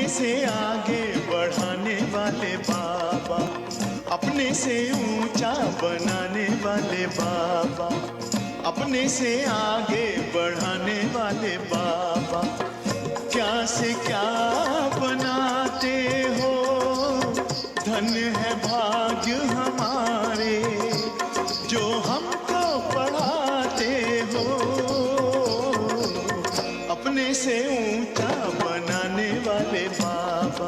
अपने से आगे बढ़ाने वाले बाबा, अपने से ऊंचा बनाने वाले बाबा, अपने से आगे बढ़ाने वाले बाबा। क्या से क्या बनाते हो, धन है भाग्य हमारे जो हमको पढ़ाते हो। अपने से ऊंचा बनाने वाले बाबा,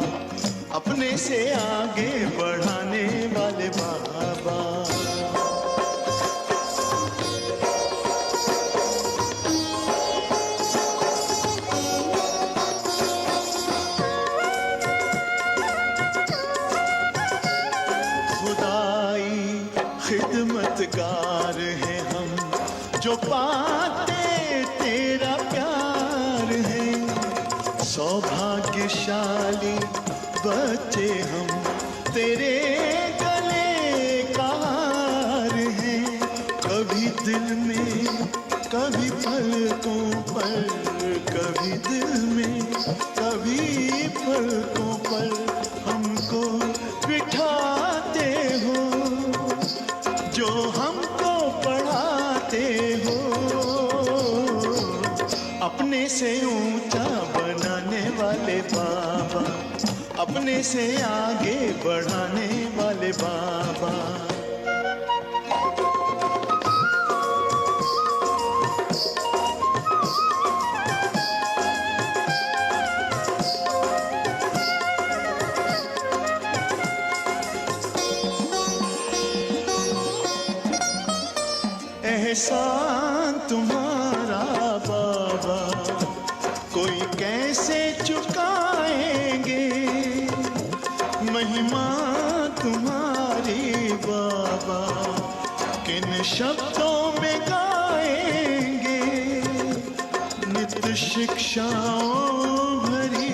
अपने से आगे बढ़ाने वाले बाबा। खिदमतगार हैं हम जो पाते तेरा प्यार है। सौभाग्यशाली बच्चे हम तेरे गले का हार हैं। कभी दिल में कभी पलकों पर, कभी दिल में कभी पलकों पर हमको बिठाते हो, जो हमको पढ़ाते हो। अपने से ऊंचा बनाने वाले बाबा, अपने से आगे बढ़ाने वाले बाबा। एहसान तुम्हारा बाबा कोई कैसे चुकाएंगे, महिमा तुम्हारी बाबा किन शब्दों में गाएंगे। नित्य शिक्षाओं भरी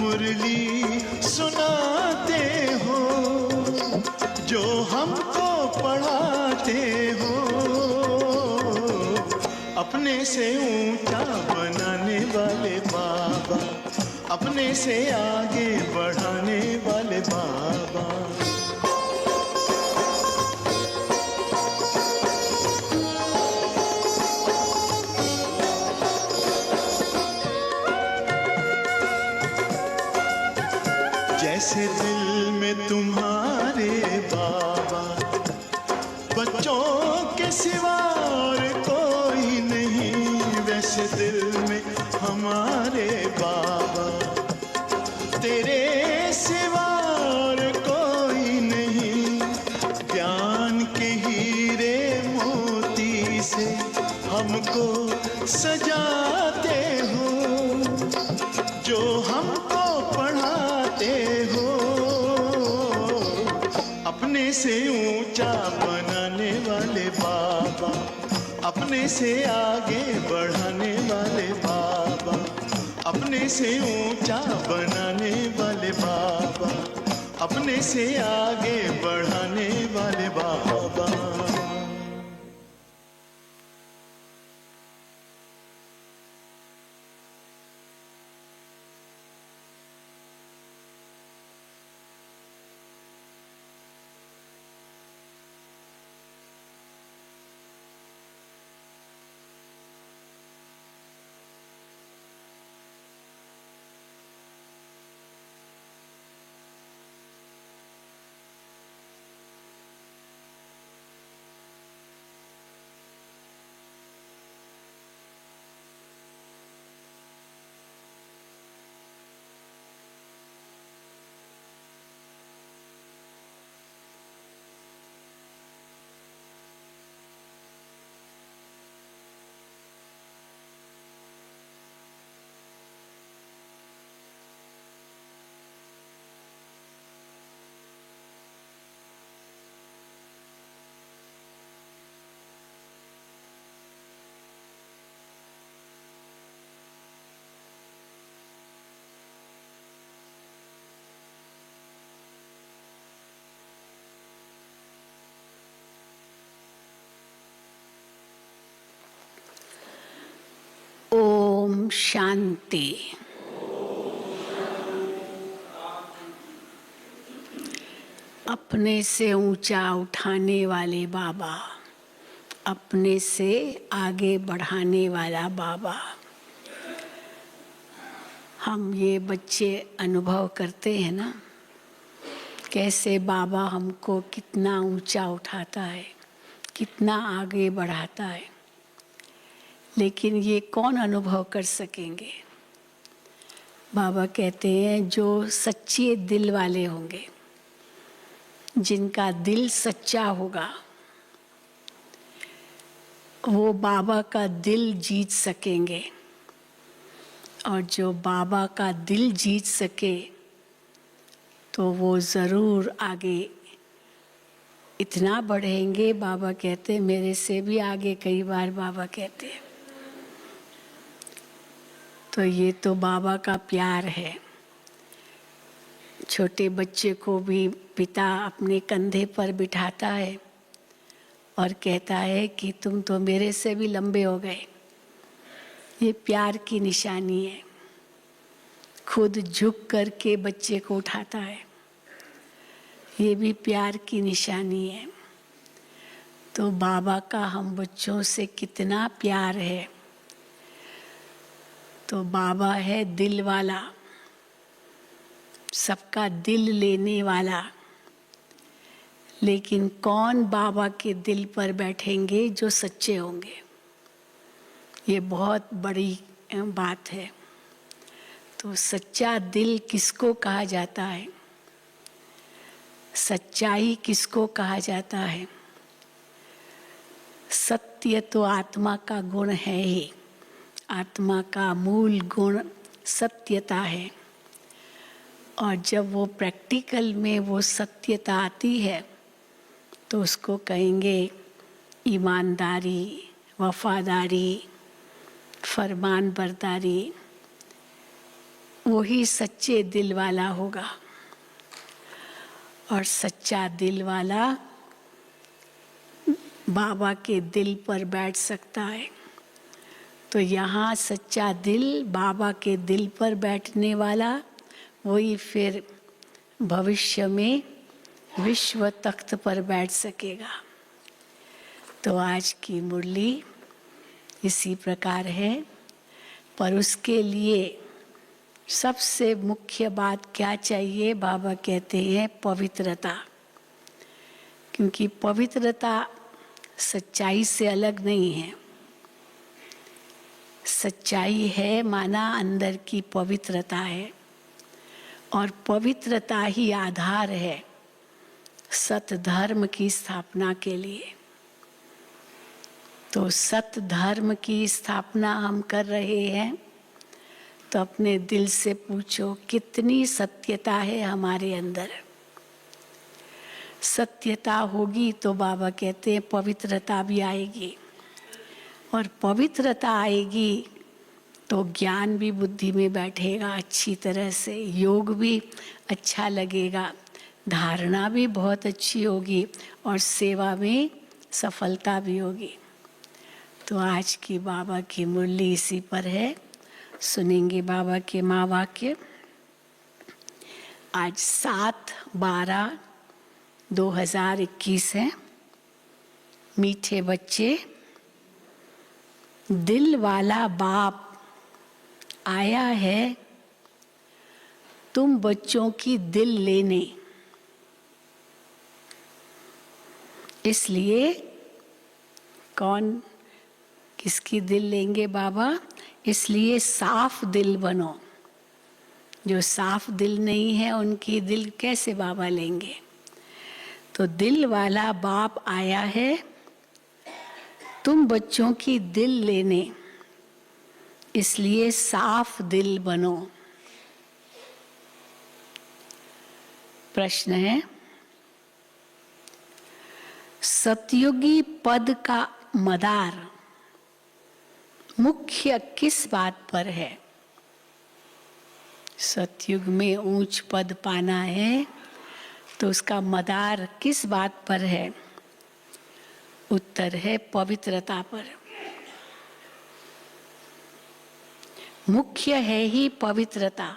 मुरली सुनाते हो, जो हमको पढ़ाते हो। अपने से ऊंचा बनाने वाले बाबा, अपने से आगे बढ़ाने वाले बाबा। जैसे दिल में तुम्हारे बाबा बच्चों के सिवा और कोई नहीं, वैसे दिल में हमारे बाबा तेरे सिवा और कोई नहीं। ज्ञान के हीरे मोती से हमको सजाते हो, जो हमको पढ़ाते हो। अपने से ऊंचा बनाने वाले बाबा, अपने से आगे बढ़ाने वाले बाबा, अपने से ऊंचा बनाने वाले बाबा, अपने से आगे बढ़ाने वाले बाबा। ओम शांति। अपने से ऊंचा उठाने वाले बाबा, अपने से आगे बढ़ाने वाला बाबा। हम ये बच्चे अनुभव करते हैं ना, कैसे बाबा हमको कितना ऊंचा उठाता है, कितना आगे बढ़ाता है। लेकिन ये कौन अनुभव कर सकेंगे? बाबा कहते हैं जो सच्चे दिल वाले होंगे, जिनका दिल सच्चा होगा, वो बाबा का दिल जीत सकेंगे। और जो बाबा का दिल जीत सके तो वो ज़रूर आगे इतना बढ़ेंगे। बाबा कहते मेरे से भी आगे, कई बार बाबा कहते। तो ये तो बाबा का प्यार है। छोटे बच्चे को भी पिता अपने कंधे पर बिठाता है और कहता है कि तुम तो मेरे से भी लंबे हो गए। ये प्यार की निशानी है। खुद झुक करके बच्चे को उठाता है, ये भी प्यार की निशानी है। तो बाबा का हम बच्चों से कितना प्यार है। तो बाबा है दिल वाला, सबका दिल लेने वाला। लेकिन कौन बाबा के दिल पर बैठेंगे? जो सच्चे होंगे। ये बहुत बड़ी बात है। तो सच्चा दिल किसको कहा जाता है? सच्चाई किसको कहा जाता है? सत्य तो आत्मा का गुण है ही। आत्मा का मूल गुण सत्यता है। और जब वो प्रैक्टिकल में वो सत्यता आती है तो उसको कहेंगे ईमानदारी, वफादारी, फरमान बरदारी। वही सच्चे दिल वाला होगा। और सच्चा दिल वाला बाबा के दिल पर बैठ सकता है। तो यहाँ सच्चा दिल, बाबा के दिल पर बैठने वाला, वही फिर भविष्य में विश्व तख्त पर बैठ सकेगा। तो आज की मुरली इसी प्रकार है। पर उसके लिए सबसे मुख्य बात क्या चाहिए? बाबा कहते हैं पवित्रता। क्योंकि पवित्रता सच्चाई से अलग नहीं है। सच्चाई है माना अंदर की पवित्रता है। और पवित्रता ही आधार है सत धर्म की स्थापना के लिए। तो सत धर्म की स्थापना हम कर रहे हैं। तो अपने दिल से पूछो कितनी सत्यता है हमारे अंदर। सत्यता होगी तो बाबा कहते हैं पवित्रता भी आएगी। और पवित्रता आएगी तो ज्ञान भी बुद्धि में बैठेगा अच्छी तरह से, योग भी अच्छा लगेगा, धारणा भी बहुत अच्छी होगी और सेवा में सफलता भी होगी। तो आज की बाबा की मुरली इसी पर है। सुनेंगे बाबा के महावाक्य। आज 7/12/2021 है। मीठे बच्चे, दिल वाला बाप आया है तुम बच्चों की दिल लेने। इसलिए कौन किसकी दिल लेंगे बाबा? इसलिए साफ दिल बनो। जो साफ दिल नहीं है उनकी दिल कैसे बाबा लेंगे? तो दिल वाला बाप आया है तुम बच्चों की दिल लेने। इसलिए साफ दिल बनो। प्रश्न है, सतयुगी पद का मदार मुख्य किस बात पर है? सतयुग में ऊंच पद पाना है तो उसका मदार किस बात पर है? उत्तर है पवित्रता पर। मुख्य है ही पवित्रता।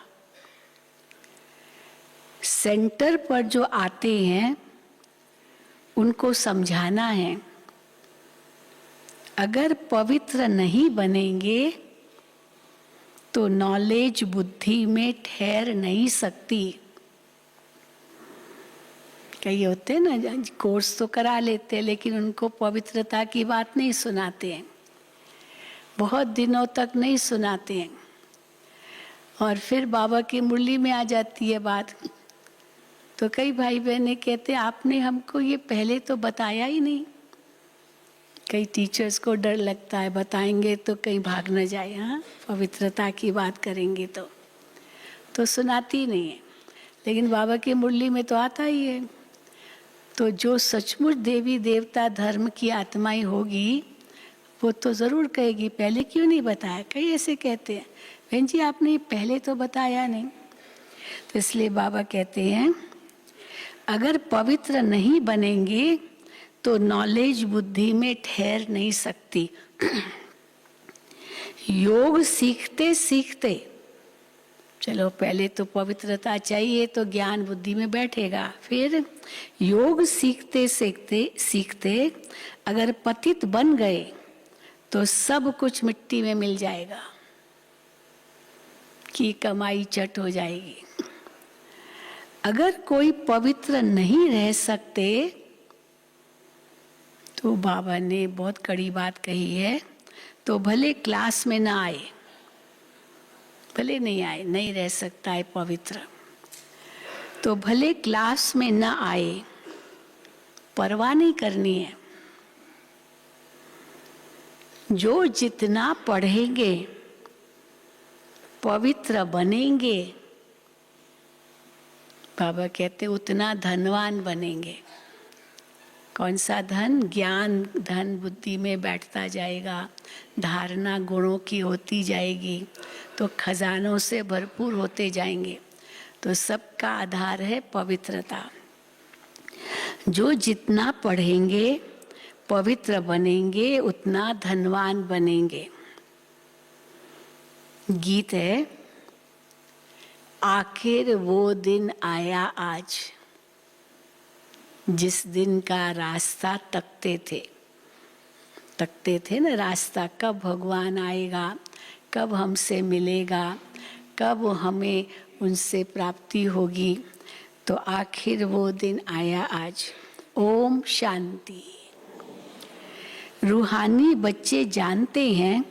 सेंटर पर जो आते हैं उनको समझाना है, अगर पवित्र नहीं बनेंगे तो नॉलेज बुद्धि में ठहर नहीं सकती। कई होते हैं ना, कोर्स तो करा लेते हैं लेकिन उनको पवित्रता की बात नहीं सुनाते हैं, बहुत दिनों तक नहीं सुनाते हैं, और फिर बाबा की मुरली में आ जाती है बात। तो कई भाई बहनें कहते हैं आपने हमको ये पहले तो बताया ही नहीं। कई टीचर्स को डर लगता है, बताएंगे तो कहीं भाग न जाए, हाँ पवित्रता की बात करेंगे तो सुनाती नहीं है। लेकिन बाबा की मुरली में तो आता ही है। तो जो सचमुच देवी देवता धर्म की आत्माएं होगी वो तो ज़रूर कहेगी पहले क्यों नहीं बताया। कई ऐसे कहते हैं बहन जी आपने पहले तो बताया नहीं। तो इसलिए बाबा कहते हैं अगर पवित्र नहीं बनेंगे तो नॉलेज बुद्धि में ठहर नहीं सकती। योग सीखते सीखते, चलो पहले तो पवित्रता चाहिए तो ज्ञान बुद्धि में बैठेगा, फिर योग सीखते सीखते सीखते अगर पतित बन गए तो सब कुछ मिट्टी में मिल जाएगा, की कमाई चट हो जाएगी। अगर कोई पवित्र नहीं रह सकते तो बाबा ने बहुत कड़ी बात कही है, तो भले क्लास में ना आए, भले नहीं आए, नहीं रह सकता है पवित्र, तो भले क्लास में ना आए, परवाह नहीं करनी है। जो जितना पढ़ेंगे पवित्र बनेंगे, बाबा कहते उतना धनवान बनेंगे। कौन सा धन? ज्ञान धन बुद्धि में बैठता जाएगा, धारणा गुणों की होती जाएगी, तो खजानों से भरपूर होते जाएंगे। तो सबका आधार है पवित्रता। जो जितना पढ़ेंगे पवित्र बनेंगे उतना धनवान बनेंगे। गीत है, आखिर वो दिन आया आज जिस दिन का रास्ता तकते थे ना, रास्ता कब भगवान आएगा, कब हमसे मिलेगा, कब हमें उनसे प्राप्ति होगी। तो आखिर वो दिन आया आज। ओम शांति। रूहानी बच्चे जानते हैं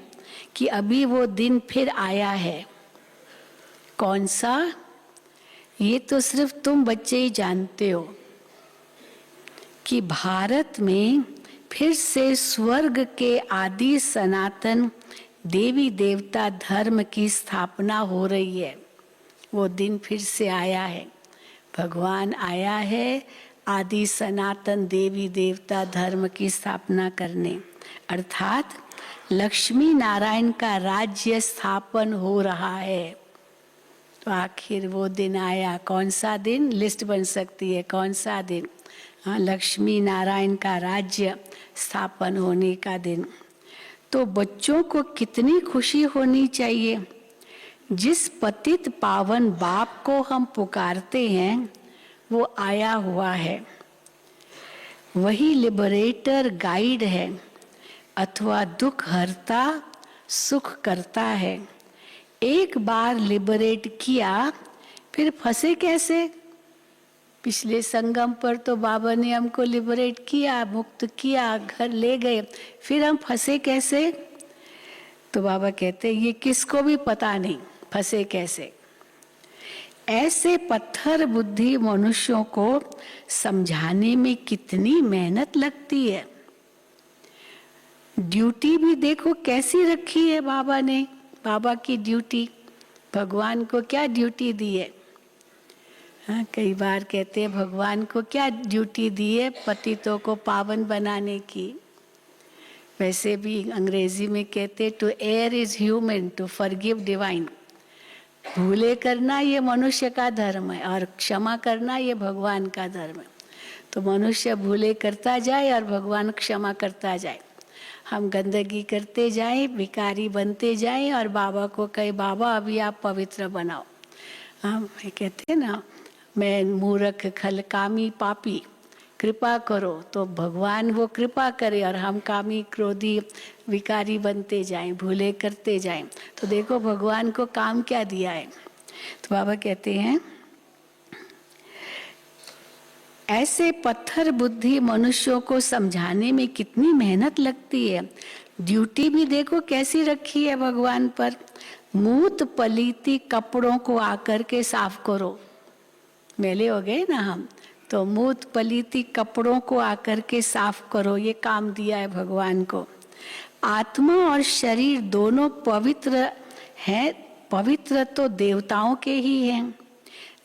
कि अभी वो दिन फिर आया है। कौन सा? ये तो सिर्फ तुम बच्चे ही जानते हो कि भारत में फिर से स्वर्ग के आदि सनातन देवी देवता धर्म की स्थापना हो रही है। वो दिन फिर से आया है, भगवान आया है आदि सनातन देवी देवता धर्म की स्थापना करने, अर्थात लक्ष्मी नारायण का राज्य स्थापन हो रहा है। तो आखिर वो दिन आया। कौन सा दिन? लिस्ट बन सकती है, कौन सा दिन? हाँ, लक्ष्मी नारायण का राज्य स्थापन होने का दिन। तो बच्चों को कितनी खुशी होनी चाहिए। जिस पतित पावन बाप को हम पुकारते हैं वो आया हुआ है, वही लिबरेटर गाइड है अथवा दुख हरता सुख करता है। एक बार लिबरेट किया फिर फंसे कैसे? पिछले संगम पर तो बाबा ने हमको लिबरेट किया, मुक्त किया, घर ले गए, फिर हम फंसे कैसे? तो बाबा कहते ये किसको भी पता नहीं फंसे कैसे। ऐसे पत्थर बुद्धि मनुष्यों को समझाने में कितनी मेहनत लगती है। ड्यूटी भी देखो कैसी रखी है बाबा ने। बाबा की ड्यूटी, भगवान को क्या ड्यूटी दी है? हाँ, कई बार कहते हैं भगवान को क्या ड्यूटी दी है? पतितों को पावन बनाने की। वैसे भी अंग्रेजी में कहते to err is human, to forgive divine. भूले करना ये मनुष्य का धर्म है और क्षमा करना ये भगवान का धर्म है। तो मनुष्य भूले करता जाए और भगवान क्षमा करता जाए। हम गंदगी करते जाएं, भिखारी बनते जाएं और बाबा को कहे बाबा अभी आप पवित्र बनाओ। हम कहते हैं ना, मैं मूर्ख खल कामी पापी, कृपा करो। तो भगवान वो कृपा करे और हम कामी क्रोधी विकारी बनते जाएं, भूले करते जाएं। तो देखो भगवान को काम क्या दिया है। तो बाबा कहते हैं ऐसे पत्थर बुद्धि मनुष्यों को समझाने में कितनी मेहनत लगती है। ड्यूटी भी देखो कैसी रखी है भगवान पर। मूत पलीती कपड़ों को आकर के साफ करो। मेले हो गए ना हम, तो मूत पलीती कपड़ों को आकर के साफ करो, ये काम दिया है भगवान को। आत्मा और शरीर दोनों पवित्र हैं। पवित्र तो देवताओं के ही हैं।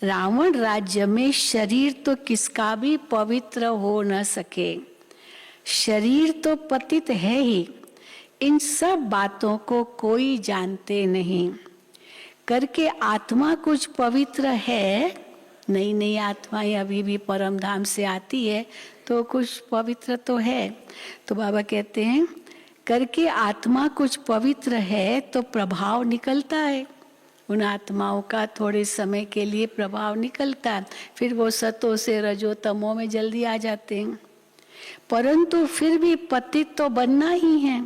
रावण राज्य में शरीर तो किसका भी पवित्र हो न सके। शरीर तो पतित है ही। इन सब बातों को कोई जानते नहीं। करके आत्मा कुछ पवित्र है। नई नई आत्माएं अभी भी परम धाम से आती है तो कुछ पवित्र तो है। तो बाबा कहते हैं करके आत्मा कुछ पवित्र है तो प्रभाव निकलता है। उन आत्माओं का थोड़े समय के लिए प्रभाव निकलता है, फिर वो सतो से रजो तमो में जल्दी आ जाते हैं। परंतु फिर भी पतित तो बनना ही है।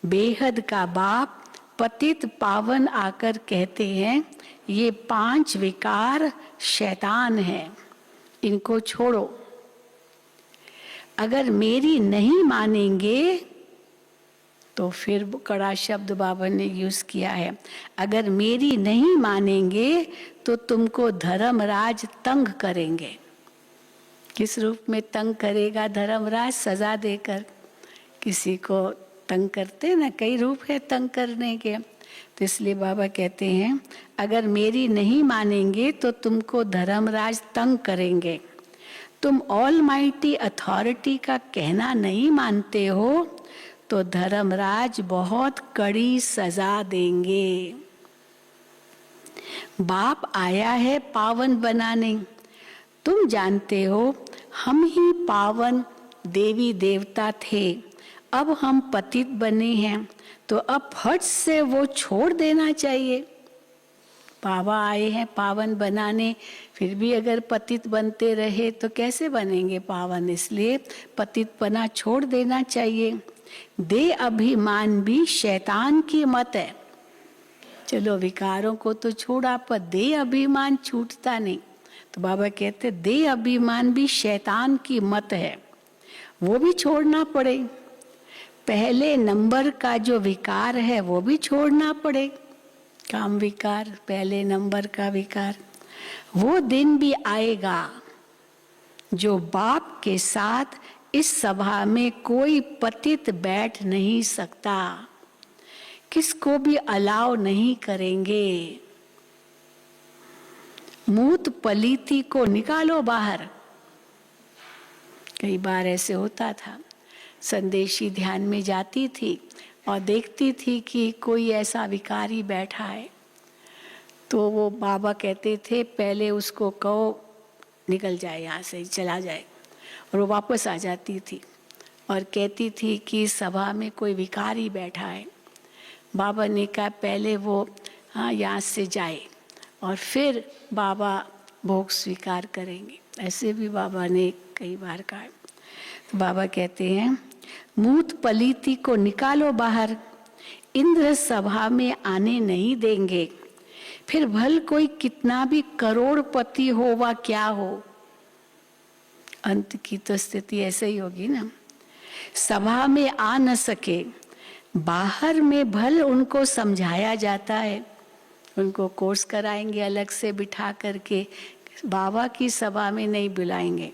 बेहद का बाप पतित पावन आकर कहते हैं ये 5 विकार शैतान है, इनको छोड़ो। अगर मेरी नहीं मानेंगे तो फिर कड़ा शब्द बाबा ने यूज किया है। अगर मेरी नहीं मानेंगे तो तुमको धर्मराज तंग करेंगे। किस रूप में तंग करेगा धर्मराज? सजा देकर। किसी को तंग करते ना, कई रूप है तंग करने के। तो इसलिए बाबा कहते हैं अगर मेरी नहीं मानेंगे तो तुमको धर्मराज तंग करेंगे। तुम ऑलमाइटी अथॉरिटी का कहना नहीं मानते हो तो धर्मराज बहुत कड़ी सजा देंगे। बाप आया है पावन बनाने। तुम जानते हो हम ही पावन देवी देवता थे, अब हम पतित बने हैं तो अब फट से वो छोड़ देना चाहिए। बाबा आए हैं पावन बनाने, फिर भी अगर पतित बनते रहे तो कैसे बनेंगे पावन? इसलिए पतित बना छोड़ देना चाहिए। दे अभिमान भी शैतान की मत है। चलो विकारों को तो छोड़ा, पर दे अभिमान छूटता नहीं। तो बाबा कहते दे अभिमान भी शैतान की मत है, वो भी छोड़ना पड़े। पहले नंबर का जो विकार है वो भी छोड़ना पड़े। काम विकार, पहले नंबर का विकार। वो दिन भी आएगा जो बाप के साथ इस सभा में कोई पतित बैठ नहीं सकता, किसको भी अलाउ नहीं करेंगे। मूत पलीती को निकालो बाहर। कई बार ऐसे होता था, संदेशी ध्यान में जाती थी और देखती थी कि कोई ऐसा विकारी बैठा है, तो वो बाबा कहते थे पहले उसको कहो निकल जाए, यहाँ से चला जाए। और वो वापस आ जाती थी और कहती थी कि सभा में कोई विकारी बैठा है। बाबा ने कहा पहले वो यहाँ से जाए और फिर बाबा भोग स्वीकार करेंगे। ऐसे भी बाबा ने कई बार कहा। तो बाबा कहते हैं मूत पलीती को निकालो बाहर, इंद्र सभा में आने नहीं देंगे। फिर भल कोई कितना भी करोड़पति हो वा क्या हो, अंत की तो स्थिति ऐसे ही होगी ना। सभा में आ न सके, बाहर में भल उनको समझाया जाता है। उनको कोर्स कराएंगे अलग से बिठा करके, बाबा की सभा में नहीं बुलाएंगे।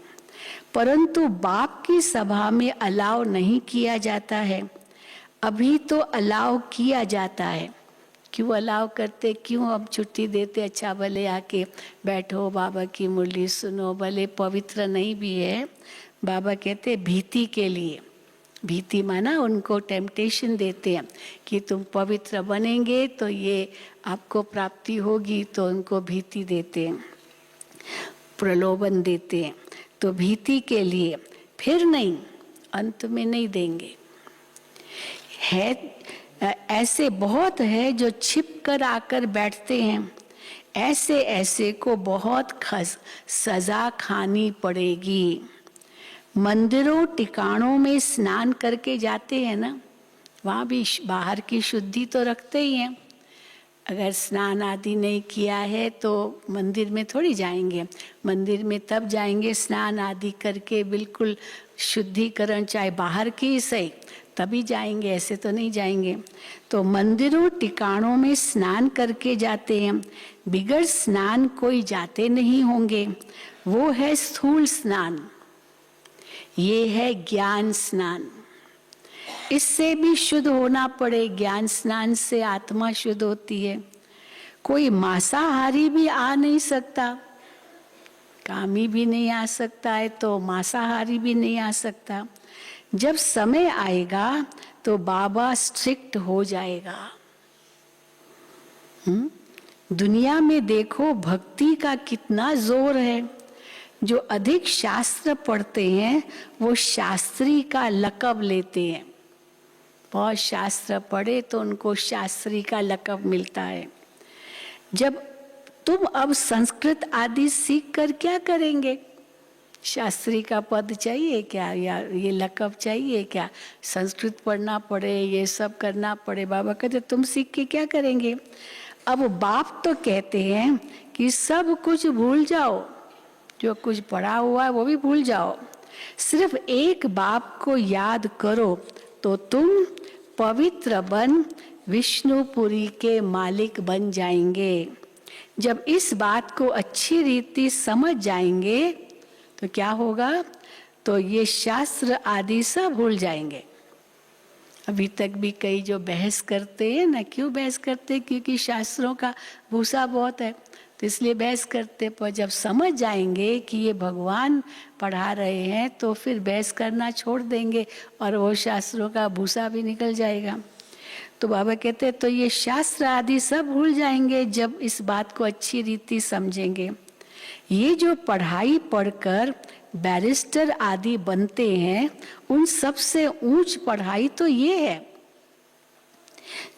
परंतु बाप की सभा में अलाउ नहीं किया जाता है। अभी तो अलाउ किया जाता है। क्यों अलाउ करते, क्यों अब छुट्टी देते? अच्छा भले आके बैठो, बाबा की मुरली सुनो, भले पवित्र नहीं भी है। बाबा कहते भीति के लिए। भीति माना उनको टेम्पटेशन देते हैं कि तुम पवित्र बनेंगे तो ये आपको प्राप्ति होगी, तो उनको भीति देते हैं, प्रलोभन देते हैं। तो भीति के लिए, फिर नहीं, अंत में नहीं देंगे। है ऐसे बहुत है जो छिप कर आकर बैठते हैं। ऐसे ऐसे को बहुत सजा खानी पड़ेगी। मंदिरों टिकाणों में स्नान करके जाते हैं ना, वहाँ भी बाहर की शुद्धि तो रखते ही हैं। अगर स्नान आदि नहीं किया है तो मंदिर में थोड़ी जाएंगे। मंदिर में तब जाएंगे स्नान आदि करके, बिल्कुल शुद्धिकरण चाहे बाहर की ही सही, तभी जाएंगे, ऐसे तो नहीं जाएंगे। तो मंदिरों टिकाणों में स्नान करके जाते हैं। बिगड़ स्नान कोई जाते नहीं होंगे, वो है स्थूल स्नान, ये है ज्ञान स्नान। इससे भी शुद्ध होना पड़े। ज्ञान स्नान से आत्मा शुद्ध होती है। कोई मांसाहारी भी आ नहीं सकता, कामी भी नहीं आ सकता है, तो मांसाहारी भी नहीं आ सकता। जब समय आएगा तो बाबा स्ट्रिक्ट हो जाएगा। दुनिया में देखो भक्ति का कितना जोर है। जो अधिक शास्त्र पढ़ते हैं वो शास्त्री का लक़ब लेते हैं। बहुत शास्त्र पढ़े तो उनको शास्त्री का लक़ब मिलता है। जब तुम अब संस्कृत आदि सीख कर क्या करेंगे? शास्त्री का पद चाहिए क्या, या ये लक़ब चाहिए क्या? संस्कृत पढ़ना पड़े, ये सब करना पड़े। बाबा कहते तुम सीख के क्या करेंगे? अब बाप तो कहते हैं कि सब कुछ भूल जाओ, जो कुछ पढ़ा हुआ है वो भी भूल जाओ, सिर्फ एक बाप को याद करो तो तुम पवित्र बन विष्णुपुरी के मालिक बन जाएंगे। जब इस बात को अच्छी रीति समझ जाएंगे तो क्या होगा? तो ये शास्त्र आदि सब भूल जाएंगे। अभी तक भी कई जो बहस करते हैं ना, क्यों बहस करते? क्योंकि शास्त्रों का भूसा बहुत है, तो इसलिए बहस करते। पर जब समझ जाएंगे कि ये भगवान पढ़ा रहे हैं तो फिर बहस करना छोड़ देंगे और वो शास्त्रों का भूसा भी निकल जाएगा। तो बाबा कहते हैं तो ये शास्त्र आदि सब भूल जाएंगे जब इस बात को अच्छी रीति समझेंगे। ये जो पढ़ाई पढ़कर बैरिस्टर आदि बनते हैं, उन सबसे ऊंच पढ़ाई तो ये है।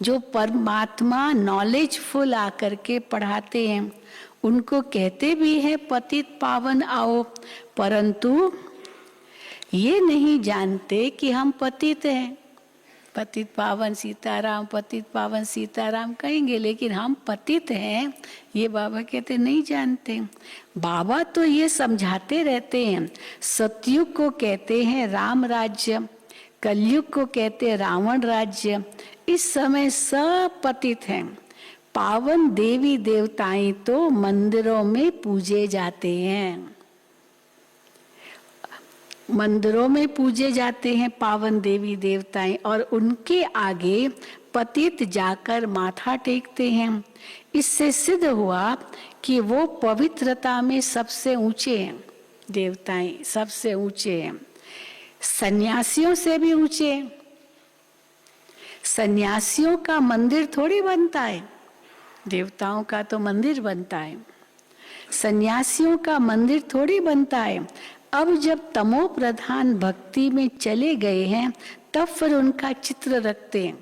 जो परमात्मा नॉलेजफुल आकर के पढ़ाते हैं, उनको कहते भी हैं पतित पावन आओ, परंतु ये नहीं जानते कि हम पतित हैं। पतित पावन सीताराम, पतित पावन सीताराम कहेंगे, लेकिन हम पतित हैं ये बाबा कहते नहीं जानते। बाबा तो ये समझाते रहते हैं। सतयुग को कहते हैं राम राज्य, कलयुग को कहते हैं रावण राज्य। इस समय सब पतित हैं। पावन देवी देवताएं तो मंदिरों में पूजे जाते हैं, मंदिरों में पूजे जाते हैं पावन देवी देवताएं, और उनके आगे पतित जाकर माथा टेकते हैं। इससे सिद्ध हुआ कि वो पवित्रता में सबसे ऊंचे हैं। देवताएं सबसे ऊंचे हैं, सन्यासियों से भी ऊंचे हैं। सन्यासियों का मंदिर थोड़ी बनता है, देवताओं का तो मंदिर बनता है। सन्यासियों का मंदिर थोड़ी बनता है। अब जब तमो प्रधान भक्ति में चले गए हैं तब फिर उनका चित्र रखते हैं,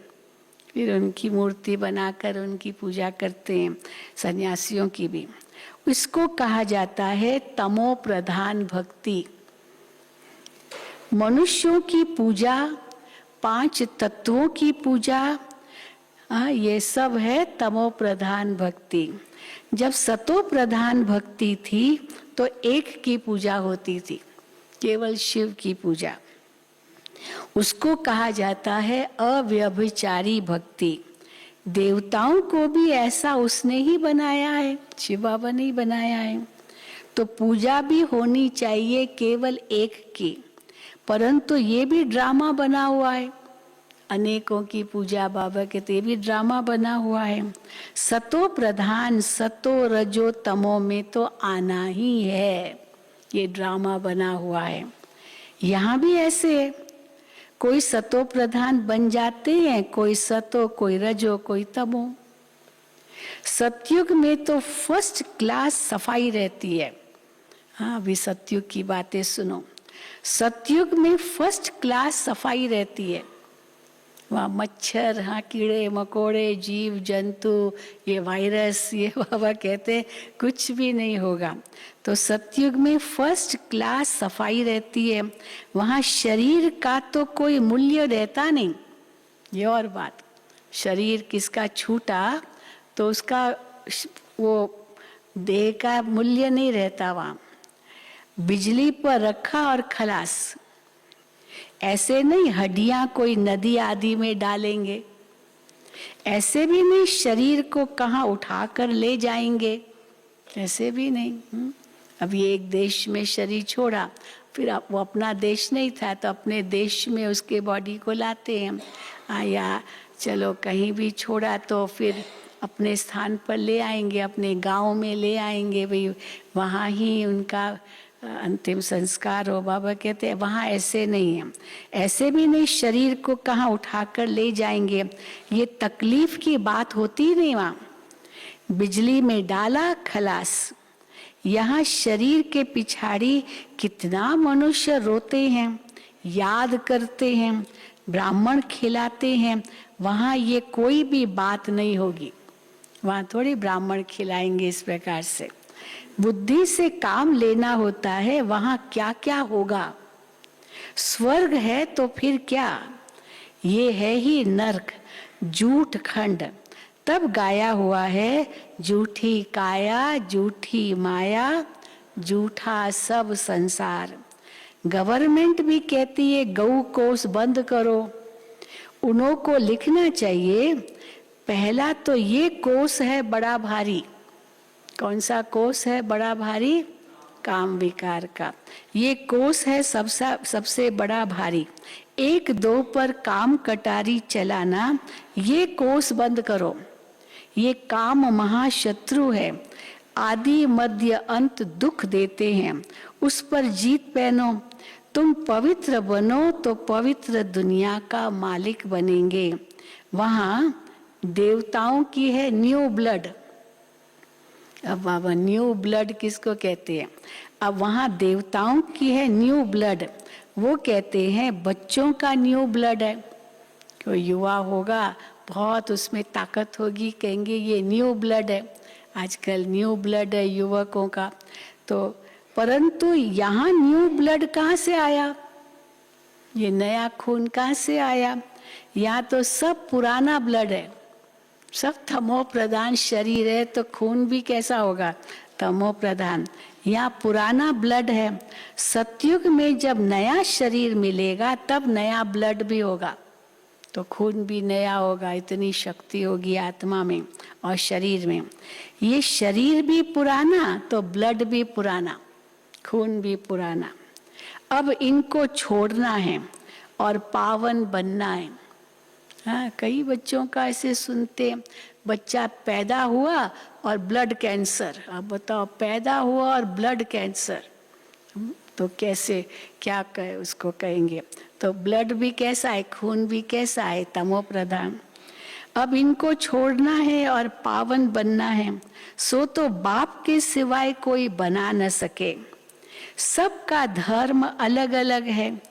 फिर उनकी मूर्ति बनाकर उनकी पूजा करते हैं, सन्यासियों की भी। इसको कहा जाता है तमो प्रधान भक्ति। मनुष्यों की पूजा, 5 तत्वों की पूजा, ये सब है तमो प्रधान भक्ति। जब सतो प्रधान भक्ति थी तो एक की पूजा होती थी, केवल शिव की पूजा। उसको कहा जाता है अव्यभिचारी भक्ति। देवताओं को भी ऐसा उसने ही बनाया है, शिव बाबा ने ही बनाया है। तो पूजा भी होनी चाहिए केवल एक की, परंतु ये भी ड्रामा बना हुआ है। अनेकों की पूजा बाबा के तो ये भी ड्रामा बना हुआ है। सतो प्रधान सतो रजो तमो में तो आना ही है, ये ड्रामा बना हुआ है। यहाँ भी ऐसे है, कोई सतो प्रधान बन जाते हैं, कोई सतो, कोई रजो, कोई तमो। सतयुग में तो फर्स्ट क्लास सफाई रहती है। हाँ, अभी सतयुग की बातें सुनो। सतयुग में फर्स्ट क्लास सफाई रहती है। वहाँ मच्छर, हाँ कीड़े मकोड़े, जीव जंतु, ये वायरस, ये बाबा कहते हैं कुछ भी नहीं होगा। तो सतयुग में फर्स्ट क्लास सफाई रहती है, वहाँ शरीर का तो कोई मूल्य रहता नहीं। ये और बात, शरीर किसका छूटा तो उसका वो देह का मूल्य नहीं रहता वहाँ। बिजली पर रखा और खलास, ऐसे नहीं हड्डियां कोई नदी आदि में डालेंगे, ऐसे भी नहीं शरीर को कहाँ उठाकर ले जाएंगे, ऐसे भी नहीं। अब ये एक देश में शरीर छोड़ा, फिर वो अपना देश नहीं था तो अपने देश में उसके बॉडी को लाते हैं, या चलो कहीं भी छोड़ा तो फिर अपने स्थान पर ले आएंगे, अपने गांव में ले आएंगे, भाई वहाँ ही उनका अंतिम संस्कार हो। बाबा कहते हैं वहाँ ऐसे नहीं है, ऐसे भी नहीं शरीर को कहाँ उठाकर ले जाएंगे, ये तकलीफ की बात होती नहीं वहाँ। बिजली में डाला खलास, यहाँ शरीर के पिछाड़ी कितना मनुष्य रोते हैं, याद करते हैं, ब्राह्मण खिलाते हैं, वहाँ ये कोई भी बात नहीं होगी। वहाँ थोड़ी ब्राह्मण खिलाएंगे इस प्रकार से। बुद्धि से काम लेना होता है, वहाँ क्या क्या होगा। स्वर्ग है तो फिर क्या, ये है ही नरक, झूठ खंड। तब गाया हुआ है, झूठी काया झूठी माया, झूठा सब संसार। गवर्नमेंट भी कहती है गौ कोष बंद करो, उन्हों को लिखना चाहिए पहला तो ये कोष है बड़ा भारी। कौन सा कोष है बड़ा भारी? काम विकार का। ये कोष है सबसे बड़ा भारी। 1-2 पर काम कटारी चलाना, ये कोष बंद करो। ये काम महाशत्रु है, आदि मध्य अंत दुख देते हैं, उस पर जीत पहनो। तुम पवित्र बनो तो पवित्र दुनिया का मालिक बनेंगे। वहाँ देवताओं की है न्यू ब्लड। अब बाबा न्यू ब्लड किसको कहते हैं? अब वहाँ देवताओं की है न्यू ब्लड, वो कहते हैं बच्चों का न्यू ब्लड है। कोई युवा होगा बहुत उसमें ताकत होगी, कहेंगे ये न्यू ब्लड है। आजकल न्यू ब्लड है युवकों का। तो परंतु यहाँ न्यू ब्लड कहाँ से आया? ये नया खून कहाँ से आया? यहाँ तो सब पुराना ब्लड है, सब तमो प्रधान शरीर है, तो खून भी कैसा होगा? तमो प्रधान। यहाँ पुराना ब्लड है। सतयुग में जब नया शरीर मिलेगा तब नया ब्लड भी होगा, तो खून भी नया होगा। इतनी शक्ति होगी आत्मा में और शरीर में। ये शरीर भी पुराना तो ब्लड भी पुराना, खून भी पुराना। अब इनको छोड़ना है और पावन बनना है। हाँ, कई बच्चों का ऐसे सुनते, बच्चा पैदा हुआ और ब्लड कैंसर। अब बताओ, पैदा हुआ और ब्लड कैंसर, तो कैसे क्या कहे उसको कहेंगे? तो ब्लड भी कैसा है, खून भी कैसा है? तमो प्रधान। अब इनको छोड़ना है और पावन बनना है, सो तो बाप के सिवाय कोई बना न सके। सबका धर्म अलग अलग है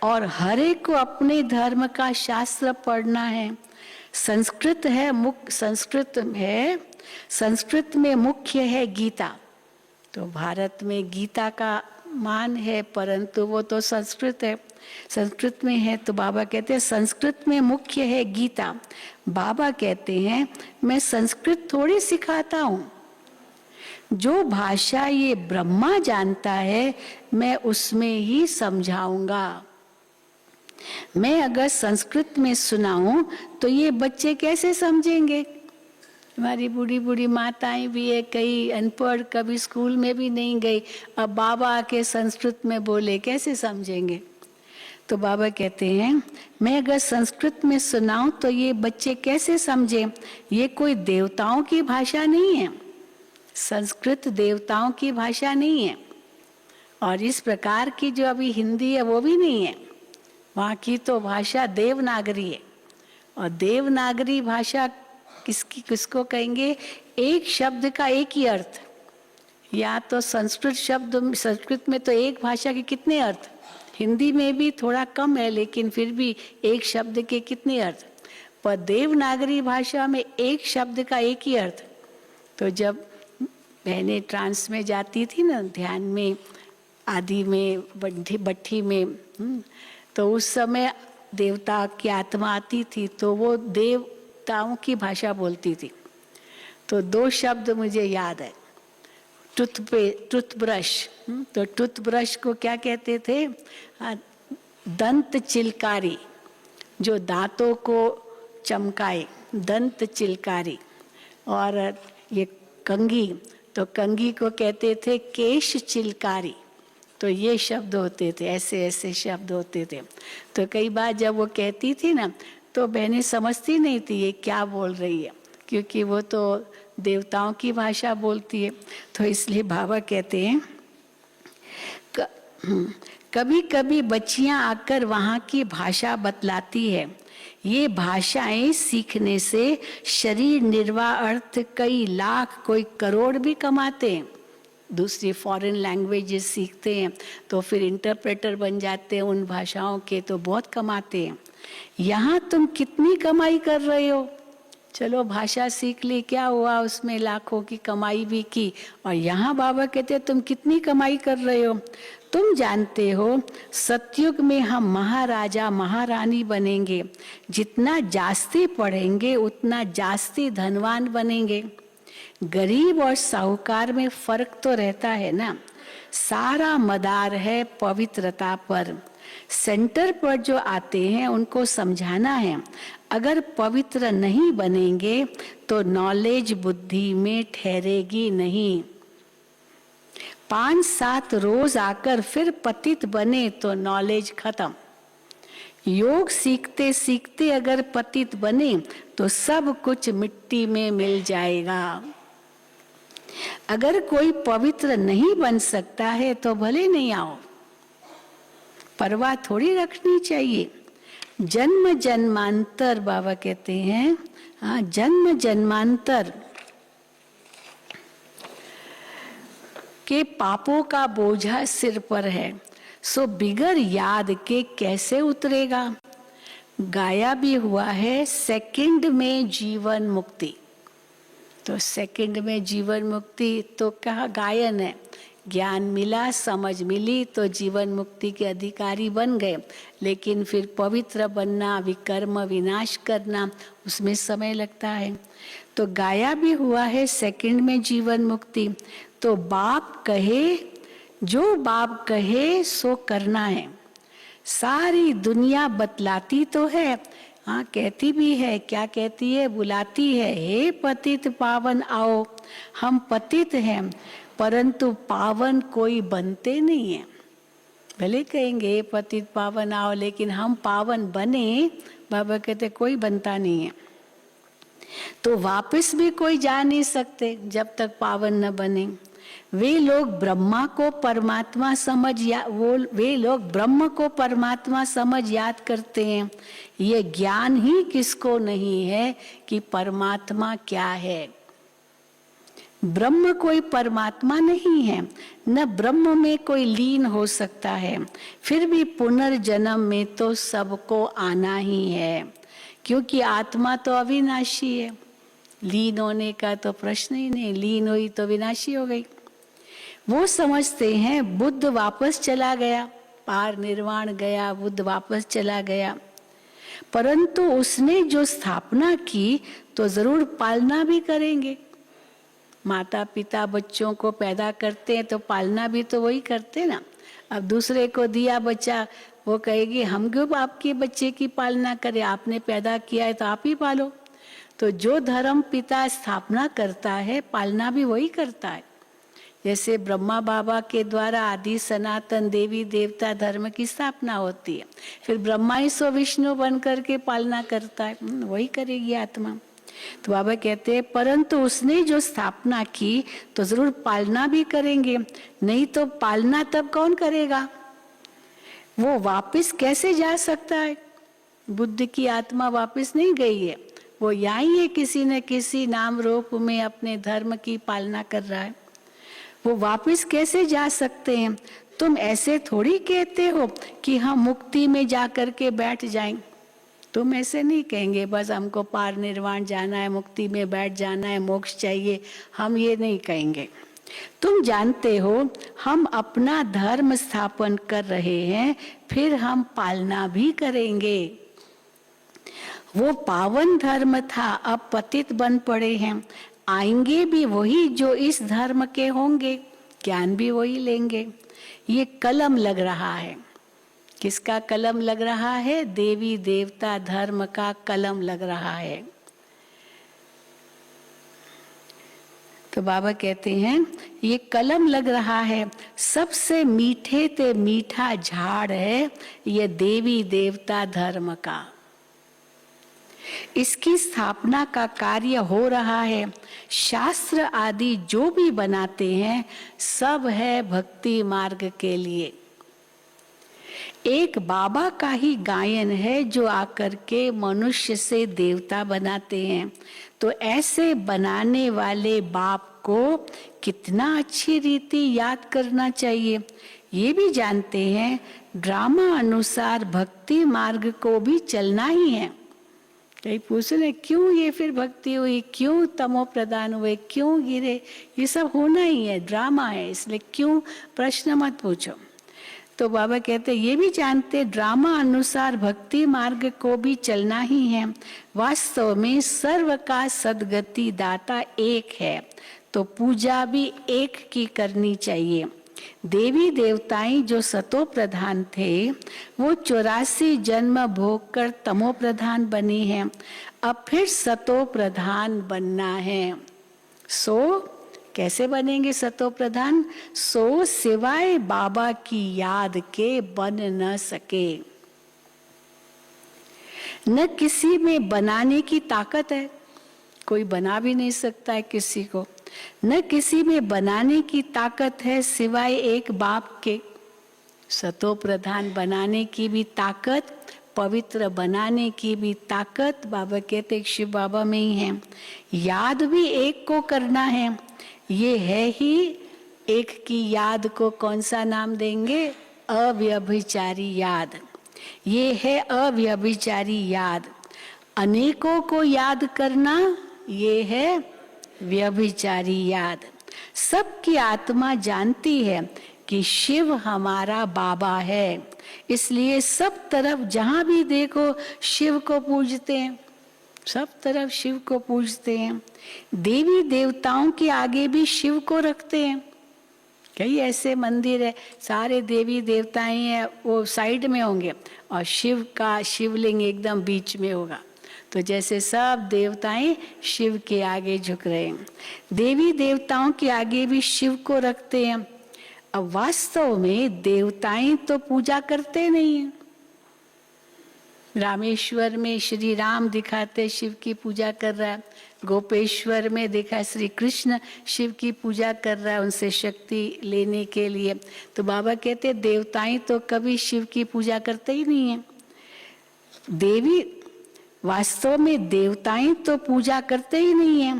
और हर एक को अपने धर्म का शास्त्र पढ़ना है। संस्कृत में मुख्य है गीता। तो भारत में गीता का मान है, परंतु वो तो संस्कृत है, संस्कृत में है। तो बाबा कहते हैं संस्कृत में मुख्य है गीता। बाबा कहते हैं मैं संस्कृत थोड़ी सिखाता हूँ, जो भाषा ये ब्रह्मा जानता है मैं उसमें ही समझाऊंगा। मैं अगर संस्कृत में सुनाऊं तो ये बच्चे कैसे समझेंगे? हमारी बूढ़ी बूढ़ी माताएं भी है, कई अनपढ़, कभी स्कूल में भी नहीं गई, अब बाबा आके संस्कृत में बोले कैसे समझेंगे? तो बाबा कहते हैं मैं अगर संस्कृत में सुनाऊं तो ये बच्चे कैसे समझे? ये कोई देवताओं की भाषा नहीं है, संस्कृत देवताओं की भाषा नहीं है, और इस प्रकार की जो अभी हिंदी है वो भी नहीं है। वहाँ की तो भाषा देवनागरी है, और देवनागरी भाषा किसको कहेंगे? एक शब्द का एक ही अर्थ। या तो संस्कृत में तो एक भाषा के कितने अर्थ? हिंदी में भी थोड़ा कम है, लेकिन फिर भी एक शब्द के कितने अर्थ, पर देवनागरी भाषा में एक शब्द का एक ही अर्थ। तो जब बहनें ट्रांस में जाती थी ना, ध्यान में, आदि में, बट्ठी में, तो उस समय देवता की आत्मा आती थी, तो वो देवताओं की भाषा बोलती थी। तो 2 शब्द मुझे याद है, टूथब्रश, तो टूथब्रश को क्या कहते थे? दंत चिलकारी, जो दांतों को चमकाए, दंत चिलकारी। और ये कंघी, तो कंघी को कहते थे केश चिलकारी। तो ये शब्द होते थे, ऐसे ऐसे शब्द होते थे। तो कई बार जब वो कहती थी ना, तो बहनें समझती नहीं थी ये क्या बोल रही है, क्योंकि वो तो देवताओं की भाषा बोलती है। तो इसलिए बाबा कहते हैं कभी कभी बच्चियां आकर वहाँ की भाषा बतलाती है। ये भाषाएं सीखने से शरीर निर्वाह अर्थ कई लाख, कोई करोड़ भी कमाते हैं। दूसरी फॉरेन लैंग्वेजेस सीखते हैं तो फिर इंटरप्रेटर बन जाते हैं उन भाषाओं के, तो बहुत कमाते हैं। यहाँ तुम कितनी कमाई कर रहे हो? चलो भाषा सीख ली, क्या हुआ उसमें, लाखों की कमाई भी की। और यहाँ बाबा कहते हैं तुम कितनी कमाई कर रहे हो? तुम जानते हो सतयुग में हम महाराजा महारानी बनेंगे, जितना जास्ती पढ़ेंगे उतना जास्ती धनवान बनेंगे। गरीब और साहूकार में फर्क तो रहता है ना, सारा मदार है पवित्रता पर। सेंटर पर जो आते हैं उनको समझाना है, अगर पवित्र नहीं बनेंगे तो नॉलेज बुद्धि में ठहरेगी नहीं। 5-7 रोज आकर फिर पतित बने तो नॉलेज खत्म। योग सीखते सीखते अगर पतित बने तो सब कुछ मिट्टी में मिल जाएगा। अगर कोई पवित्र नहीं बन सकता है तो भले नहीं आओ, परवाह थोड़ी रखनी चाहिए। जन्म जन्मांतर, बाबा कहते हैं, हाँ, जन्म जन्मांतर के पापों का बोझा सिर पर है, सो बिगर याद के कैसे उतरेगा। गाया भी हुआ है, सेकंड में जीवन मुक्ति। तो सेकंड में जीवन मुक्ति तो कहा गायन है, ज्ञान मिला, समझ मिली तो जीवन मुक्ति के अधिकारी बन गए। लेकिन फिर पवित्र बनना, विकर्म विनाश करना, उसमें समय लगता है। तो गाया भी हुआ है सेकंड में जीवन मुक्ति। तो बाप कहे, जो बाप कहे सो करना है। सारी दुनिया बतलाती तो है, हाँ कहती भी है, क्या कहती है, बुलाती है, हे पतित पावन आओ। हम पतित हैं परंतु पावन कोई बनते नहीं है। भले कहेंगे हे पतित पावन आओ, लेकिन हम पावन बने, बाबा कहते कोई बनता नहीं है। तो वापस भी कोई जा नहीं सकते जब तक पावन न बने। वे लोग ब्रह्मा को परमात्मा समझ वे लोग ब्रह्म को परमात्मा समझ याद करते हैं। ये ज्ञान ही किसको नहीं है कि परमात्मा क्या है। ब्रह्म कोई परमात्मा नहीं है, न ब्रह्म में कोई लीन हो सकता है। फिर भी पुनर्जन्म में तो सबको आना ही है, क्योंकि आत्मा तो अविनाशी है। लीन होने का तो प्रश्न ही नहीं, लीन हुई तो विनाशी हो गई। वो समझते हैं बुद्ध वापस चला गया, पार निर्वाण गया, बुद्ध वापस चला गया, परंतु उसने जो स्थापना की तो जरूर पालना भी करेंगे। माता पिता बच्चों को पैदा करते हैं तो पालना भी तो वही करते ना। अब दूसरे को दिया बच्चा, वो कहेगी हम क्यों आपके बच्चे की पालना करें, आपने पैदा किया है तो आप ही पालो। तो जो धर्म पिता स्थापना करता है, पालना भी वही करता है। जैसे ब्रह्मा बाबा के द्वारा आदि सनातन देवी देवता धर्म की स्थापना होती है, फिर ब्रह्मा ही सो विष्णु बन करके पालना करता है, वही करेगी आत्मा। तो बाबा कहते हैं परंतु उसने जो स्थापना की तो जरूर पालना भी करेंगे, नहीं तो पालना तब कौन करेगा। वो वापस कैसे जा सकता है। बुद्ध की आत्मा वापस नहीं गई है, वो यहीं है, किसी न किसी नाम रूप में अपने धर्म की पालना कर रहा है। वो वापस कैसे जा सकते हैं। तुम ऐसे थोड़ी कहते हो कि हम मुक्ति में जाकर के बैठ जाएं। तुम ऐसे नहीं कहेंगे बस हमको पार निर्वाण जाना है, मुक्ति में बैठ जाना है, मोक्ष चाहिए, हम ये नहीं कहेंगे। तुम जानते हो हम अपना धर्म स्थापन कर रहे हैं, फिर हम पालना भी करेंगे। वो पावन धर्म था, अब पतित बन पड़े हैं। आएंगे भी वही जो इस धर्म के होंगे, ज्ञान भी वही लेंगे। ये कलम लग रहा है। किसका कलम लग रहा है? देवी देवता धर्म का कलम लग रहा है। तो बाबा कहते हैं ये कलम लग रहा है, सबसे मीठे ते मीठा झाड़ है ये देवी देवता धर्म का। इसकी स्थापना का कार्य हो रहा है। शास्त्र आदि जो भी बनाते हैं सब है भक्ति मार्ग के लिए। एक बाबा का ही गायन है जो आकर के मनुष्य से देवता बनाते हैं। तो ऐसे बनाने वाले बाप को कितना अच्छी रीति याद करना चाहिए। ये भी जानते हैं ड्रामा अनुसार भक्ति मार्ग को भी चलना ही है। कई पूछ रहे क्यों ये फिर भक्ति हुई, क्यों तमो प्रदान हुए, क्यों गिरे, ये सब होना ही है, ड्रामा है, इसलिए क्यों प्रश्न मत पूछो। तो बाबा कहते ये भी जानते ड्रामा अनुसार भक्ति मार्ग को भी चलना ही है। वास्तव में सर्व का सद्गति दाता एक है, तो पूजा भी एक की करनी चाहिए। देवी देवताएं जो सतो प्रधान थे वो 84 जन्म भोग कर तमो प्रधान बनी हैं, अब फिर सतो प्रधान बनना है। सो कैसे बनेंगे सतो प्रधान? सो सिवाय बाबा की याद के बन न सके। न किसी में बनाने की ताकत है, कोई बना भी नहीं सकता है किसी को। न किसी में बनाने की ताकत है सिवाय एक बाप के। सतो प्रधान बनाने की भी ताकत, पवित्र बनाने की भी ताकत बाबा कहते शिव बाबा में ही है। याद भी एक को करना है। ये है ही एक की याद को कौन सा नाम देंगे? अव्यभिचारी याद। ये है अव्यभिचारी याद। अनेकों को याद करना ये है व्यभिचारी याद। सबकी आत्मा जानती है कि शिव हमारा बाबा है, इसलिए सब तरफ जहां भी देखो शिव को पूजते हैं, सब तरफ शिव को पूजते हैं। देवी देवताओं के आगे भी शिव को रखते हैं। कई ऐसे मंदिर है सारे देवी देवताएं हैं वो साइड में होंगे और शिव का शिवलिंग एकदम बीच में होगा। तो जैसे सब देवताएं शिव के आगे झुक रहे हैं, देवी देवताओं के आगे भी शिव को रखते हैं। अब वास्तव में देवताएं तो पूजा करते नहीं हैं। रामेश्वर में श्री राम दिखाते शिव की पूजा कर रहा है, गोपेश्वर में देखा श्री कृष्ण शिव की पूजा कर रहा है उनसे शक्ति लेने के लिए। तो बाबा कहते देवताएं तो कभी शिव की पूजा करते ही नहीं है। देवी वास्तव में देवताएं तो पूजा करते ही नहीं है,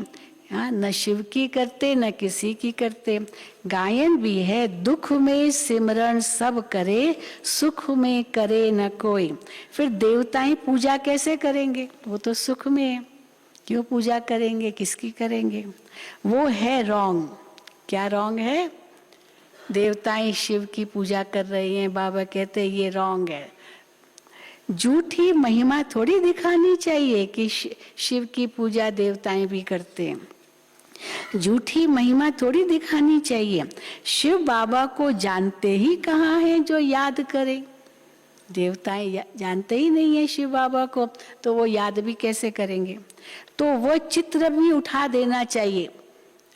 हाँ, न शिव की करते न किसी की करते। गायन भी है दुख में सिमरण सब करे, सुख में करे न कोई। फिर देवताएं पूजा कैसे करेंगे? वो तो सुख में है, क्यों पूजा करेंगे, किसकी करेंगे? वो है रॉन्ग। क्या रॉन्ग है? देवताएं शिव की पूजा कर रही हैं, बाबा कहते ये रॉन्ग है। झूठी महिमा थोड़ी दिखानी चाहिए कि शिव की पूजा देवताएं भी करते हैं। झूठी महिमा थोड़ी दिखानी चाहिए। शिव बाबा को जानते ही कहाँ है जो याद करे? देवताएं जानते ही नहीं है शिव बाबा को, तो वो याद भी कैसे करेंगे? तो वो चित्र भी उठा देना चाहिए।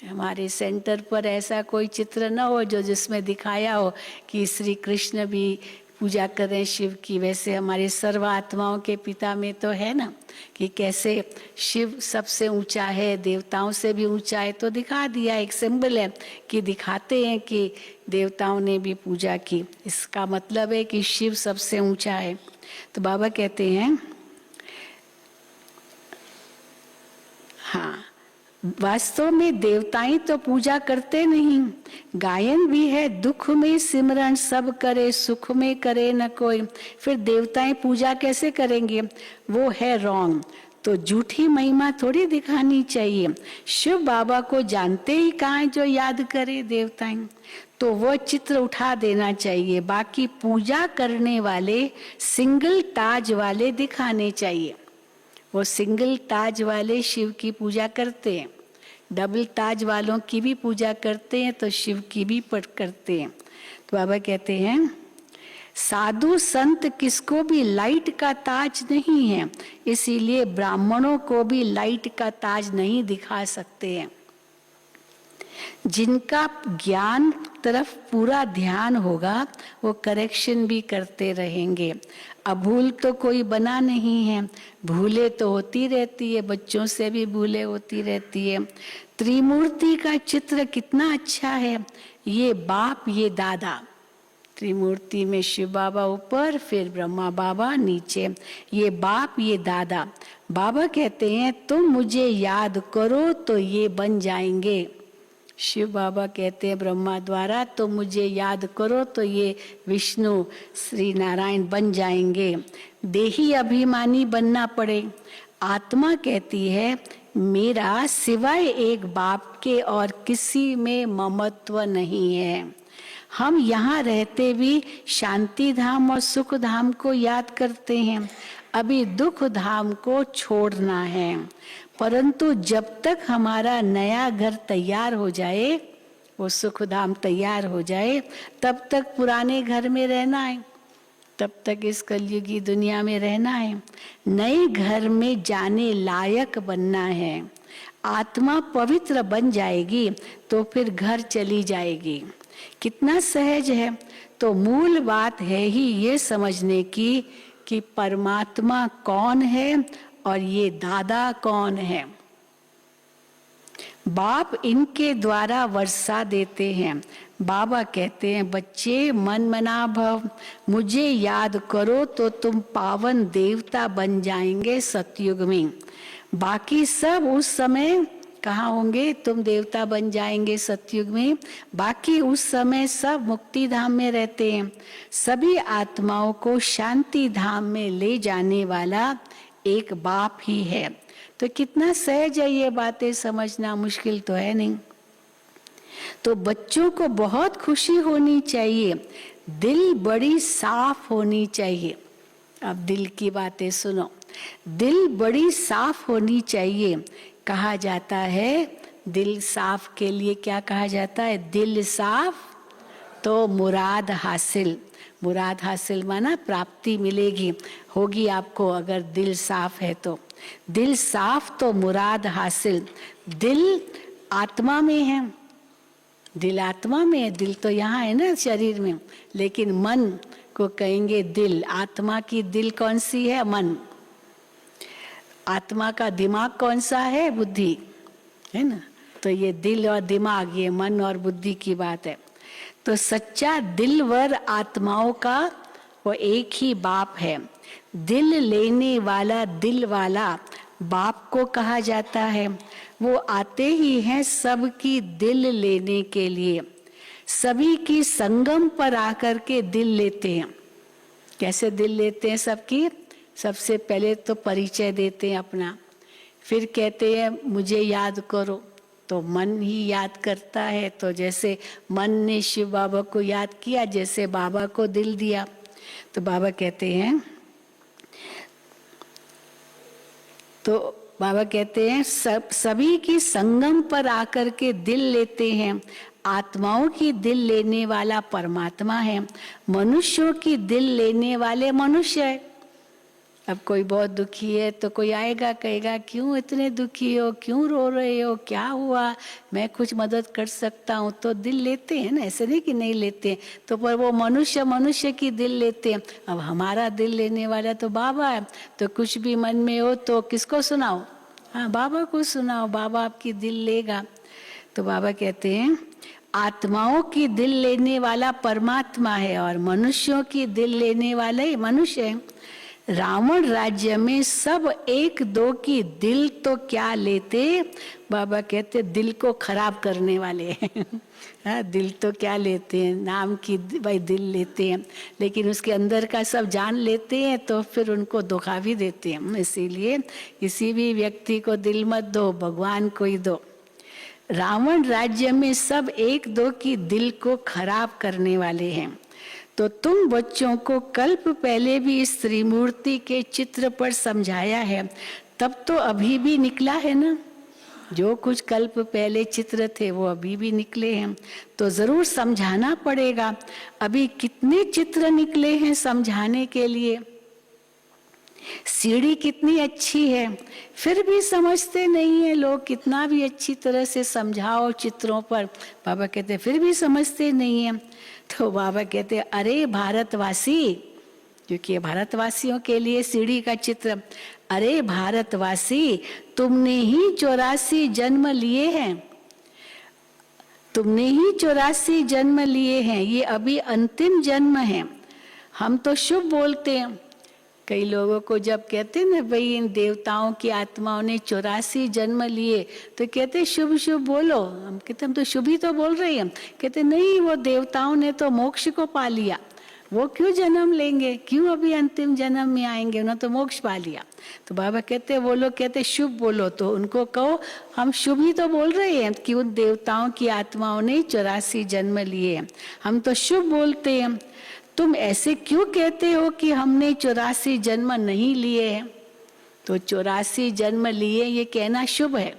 हमारे सेंटर पर ऐसा कोई चित्र न हो जो जिसमें दिखाया हो कि श्री कृष्ण भी पूजा करें शिव की। वैसे हमारे सर्व आत्माओं के पिता में तो है ना कि कैसे शिव सबसे ऊंचा है, देवताओं से भी ऊंचा है, तो दिखा दिया, एक सिंबल है कि दिखाते हैं कि देवताओं ने भी पूजा की। इसका मतलब है कि शिव सबसे ऊंचा है। तो बाबा कहते हैं हाँ, वास्तव में देवताएं तो पूजा करते नहीं, गायन भी है, दुख में सिमरन सब करे, सुख में करे न कोई। फिर देवताएं पूजा कैसे करेंगे? वो है रॉन्ग। तो झूठी महिमा थोड़ी दिखानी चाहिए। शिव बाबा को जानते ही कहाँ जो याद करे देवताएं, तो वो चित्र उठा देना चाहिए। बाकी पूजा करने वाले सिंगल ताज वाले दिखाने चाहिए। वो सिंगल ताज वाले शिव की पूजा करते हैं, डबल ताज वालों की भी पूजा करते हैं, तो शिव की भी करते हैं। तो बाबा कहते हैं साधु संत किसको भी लाइट का ताज नहीं है, इसीलिए ब्राह्मणों को भी लाइट का ताज नहीं दिखा सकते हैं। जिनका ज्ञान तरफ पूरा ध्यान होगा वो करेक्शन भी करते रहेंगे। अभूल तो कोई बना नहीं है, भूले तो होती रहती है, बच्चों से भी भूले होती रहती है। त्रिमूर्ति का चित्र कितना अच्छा है, ये बाप ये दादा। त्रिमूर्ति में शिव बाबा ऊपर, फिर ब्रह्मा बाबा नीचे, ये बाप ये दादा। बाबा कहते हैं तुम मुझे याद करो तो ये बन जाएंगे। शिव बाबा कहते हैं ब्रह्मा द्वारा तो मुझे याद करो तो ये विष्णु श्री नारायण बन जाएंगे। देही अभिमानी बनना पड़े। आत्मा कहती है मेरा सिवाय एक बाप के और किसी में ममत्व नहीं है। हम यहाँ रहते भी शांति धाम और सुख धाम को याद करते हैं, अभी दुख धाम को छोड़ना है। परंतु जब तक हमारा नया घर तैयार हो जाए, वो सुख धाम तैयार हो जाए, तब तक पुराने घर में रहना है, तब तक इस कलयुगी दुनिया में रहना है। नए घर में जाने लायक बनना है। आत्मा पवित्र बन जाएगी तो फिर घर चली जाएगी। कितना सहज है। तो मूल बात है ही ये समझने की कि परमात्मा कौन है और ये दादा कौन है। बाप इनके द्वारा वर्षा देते हैं। बाबा कहते हैं बच्चे मन मना भव, मुझे याद करो तो तुम पावन देवता बन जाएंगे सतयुग में। बाकी सब उस समय कहाँ होंगे? तुम देवता बन जाएंगे सतयुग में। बाकी उस समय सब मुक्ति धाम में रहते हैं। सभी आत्माओं को शांति धाम में ले जाने वाला एक बाप ही है। तो कितना सहज है ये बातें समझना, मुश्किल तो है नहीं। तो बच्चों को बहुत खुशी होनी चाहिए, दिल बड़ी साफ होनी चाहिए। अब दिल की बातें सुनो। दिल बड़ी साफ होनी चाहिए। कहा जाता है दिल साफ के लिए क्या कहा जाता है? दिल साफ तो मुराद हासिल। मुराद हासिल माना प्राप्ति मिलेगी, होगी आपको अगर दिल साफ है तो। दिल साफ तो मुराद हासिल। दिल आत्मा में है, दिल आत्मा में है, दिल तो यहाँ है ना शरीर में, लेकिन मन को कहेंगे दिल। आत्मा की दिल कौन सी है? मन। आत्मा का दिमाग कौन सा है? बुद्धि, है ना। तो ये दिल और दिमाग, ये मन और बुद्धि की बात है। तो सच्चा दिलवर आत्माओं का वो एक ही बाप है। दिल लेने वाला दिल वाला बाप को कहा जाता है। वो आते ही हैं सबकी दिल लेने के लिए। सभी की संगम पर आकर के दिल लेते हैं। कैसे दिल लेते हैं सबकी? सबसे पहले तो परिचय देते हैं अपना, फिर कहते हैं मुझे याद करो, तो मन ही याद करता है। तो जैसे मन ने शिव बाबा को याद किया, जैसे बाबा को दिल दिया, तो बाबा कहते हैं सभी की संगम पर आकर के दिल लेते हैं। आत्माओं की दिल लेने वाला परमात्मा है, मनुष्यों की दिल लेने वाले मनुष्य है। अब कोई बहुत दुखी है तो कोई आएगा कहेगा क्यों इतने दुखी हो, क्यों रो रहे हो, क्या हुआ, मैं कुछ मदद कर सकता हूँ, तो दिल लेते हैं ना, ऐसे नहीं कि नहीं लेते। तो पर वो मनुष्य की दिल लेते हैं। अब हमारा दिल लेने वाला तो बाबा है, तो कुछ भी मन में हो तो किसको सुनाओ? हाँ, बाबा को सुनाओ, बाबा आपकी दिल लेगा। तो बाबा कहते हैं आत्माओं की दिल लेने वाला परमात्मा है और मनुष्यों की दिल लेने वाले मनुष्य है। रावण राज्य में सब एक दो की दिल तो क्या लेते, बाबा कहते दिल को खराब करने वाले हैं। हाँ, दिल तो क्या लेते हैं, नाम की भाई दिल लेते हैं, लेकिन उसके अंदर का सब जान लेते हैं तो फिर उनको धोखा भी देते हैं। इसीलिए किसी भी व्यक्ति को दिल मत दो, भगवान को ही दो। रावण राज्य में सब एक दो की दिल को खराब करने वाले हैं। तो तुम बच्चों को कल्प पहले भी इस त्रिमूर्ति के चित्र पर समझाया है, तब तो अभी भी निकला है ना। जो कुछ कल्प पहले चित्र थे वो अभी भी निकले हैं, तो जरूर समझाना पड़ेगा। अभी कितने चित्र निकले हैं समझाने के लिए। सीढ़ी कितनी अच्छी है, फिर भी समझते नहीं है लोग। कितना भी अच्छी तरह से समझाओ चित्रों पर, बाबा कहते फिर भी समझते नहीं है। तो बाबा कहते अरे भारतवासी, क्योंकि ये भारतवासियों के लिए सीढ़ी का चित्र। अरे भारतवासी, तुमने ही 84 जन्म लिए हैं, तुमने ही 84 जन्म लिए हैं, ये अभी अंतिम जन्म है। हम तो शुभ बोलते हैं। कई लोगों को जब कहते हैं ना भाई इन देवताओं की आत्माओं ने 84 जन्म लिए, तो कहते शुभ शुभ बोलो। हम कहते हम तो शुभ ही तो बोल रहे हैं। कहते नहीं, वो देवताओं ने तो मोक्ष को पा लिया, वो क्यों जन्म लेंगे, क्यों अभी अंतिम जन्म में आएंगे, उन्होंने तो मोक्ष पा लिया। तो बाबा कहते वो लोग कहते शुभ बोलो, तो उनको कहो हम शुभ ही तो बोल रहे हैं कि उन देवताओं की आत्माओं ने 84 जन्म लिए, हम तो शुभ बोलते हैं। तुम ऐसे क्यों कहते हो कि हमने 84 जन्म नहीं लिए हैं? तो 84 जन्म लिए ये कहना शुभ है।